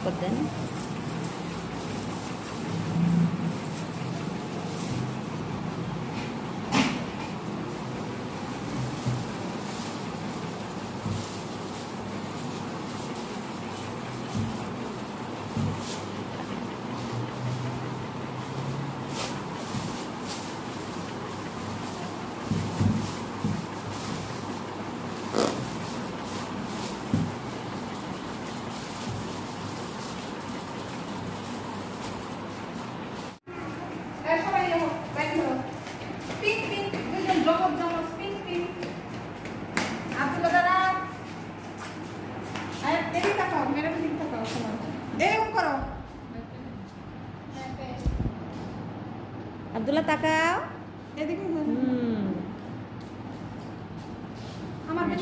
कर दें। अब्दुल्ला ताकाओ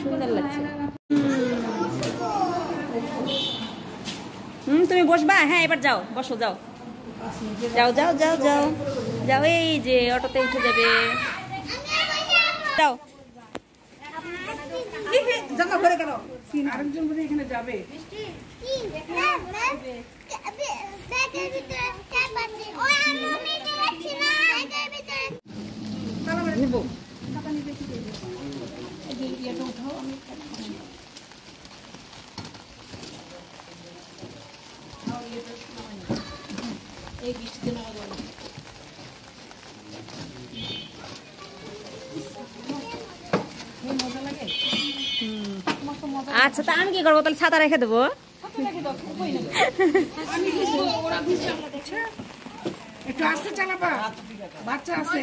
सुंदर लगছে তুমি বসবা হ্যাঁ এবার যাও বসো যাও যাও যাও যাও যাও যাও এই যে অটোতে উঠে যাবে যাও জামা পরে গেল আরেকজন বলে এখানে যাবে ব্যাগের ভিতরে চার পাঁচটি ওই আমি নিতে পারছি না ব্যাগের ভিতরে তাহলে নিব টাকা নিবে কি দেব এই যে এটা উঠাও আমি নাও এটা এই বৃষ্টিতে নাও বলো মজা লাগে আচ্ছা তা আমি কি করবো তাহলে ছাতা রেখে দেবো একটু আস্তে চালাবা বাচ্চা আছে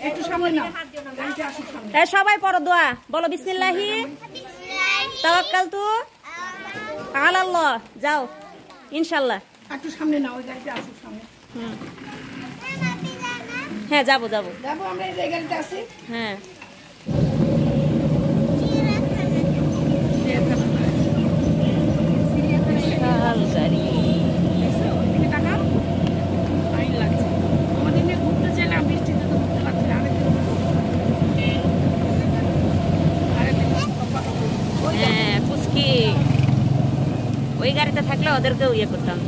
একটু সামনে নাও সবাই পড়ো দোয়া বলো বিসমিল্লাহি তাওয়াক্কালতু আলাল্লাহ যাও ইনশাআল্লাহ একটু সামনে নাও ওই গাড়িতে আসুক সামনে হ্যাঁ যাবো যাবো যাবো আমরা এই গাড়িতে আছি হ্যাঁ ওই গাড়িতে থাকলে ওদেরকেও ইয়ে করতাম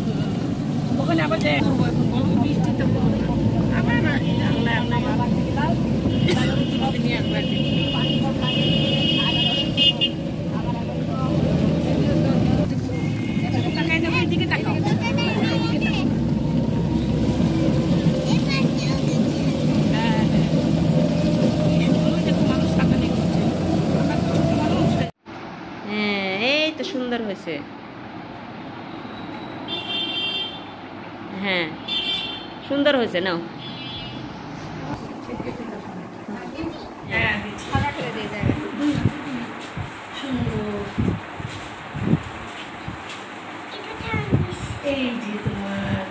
ওখানে আবার যে বৃষ্টিতে আবার না দিকে তাকাও এই তো সুন্দর হয়েছে হ্যাঁ সুন্দর হয়েছে নাও এই যে তোমার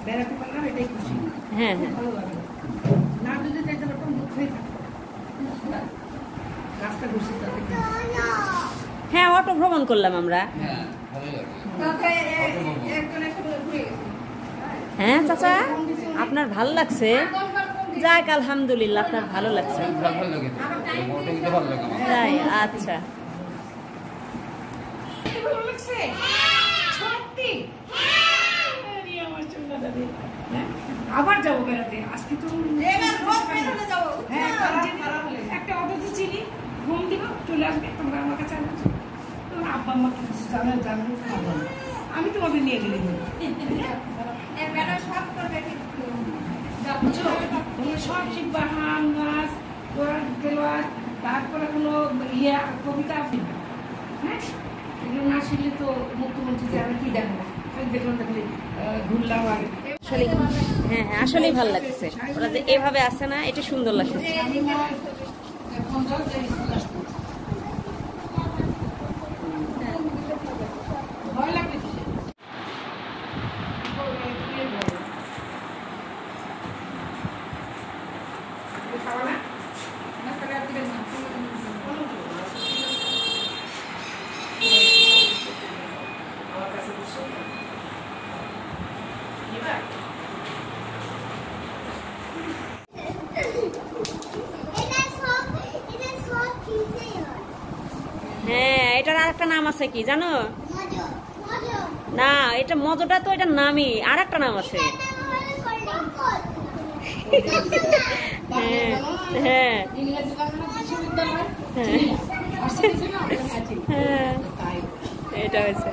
বেড়াতে পারলাম এটাই খুশি হ্যাঁ হ্যাঁ ভালো লাগে না যদি যেতে পারতাম দুঃখ হয়ে থাকতো রাস্তা ঘুরছি তাতে হ্যাঁ অটো ভ্রমণ করলাম আমরা হ্যাঁ চাচা আপনার ভালো লাগছে যাক আলহামদুলিল্লাহ আপনার ভালো লাগছে তাই আচ্ছা আবার যাবো বেড়াতে আজকে তো একটা অটোতে চিনি ঘুম দিব চলে আসবে তোমরা আমার কাছে তোমার আব্বা আম্মা কিছু জানবে আমি তোমাদের নিয়ে গেলে সব শিখবা হাম নাচ তেলোয়ার তারপরে কোনো ইয়ে কবিতা হ্যাঁ এগুলো না শিখলে তো মুখ্যমন্ত্রী যে আমি কি দেখবো দেখলাম দেখলে ঘুরলাম আর আসলে হ্যাঁ হ্যাঁ আসলেই ভালো লাগছে ওরা যে এভাবে আসে না এটা সুন্দর লাগছে ভয় লাগবে খাওয়া না আমার কাছে একটা নাম আছে কি জানো? না, এটা মজোটা তো এটার নামই, আর একটা নাম আছে। হ্যাঁ হ্যাঁ হ্যাঁ, এটা হয়েছে।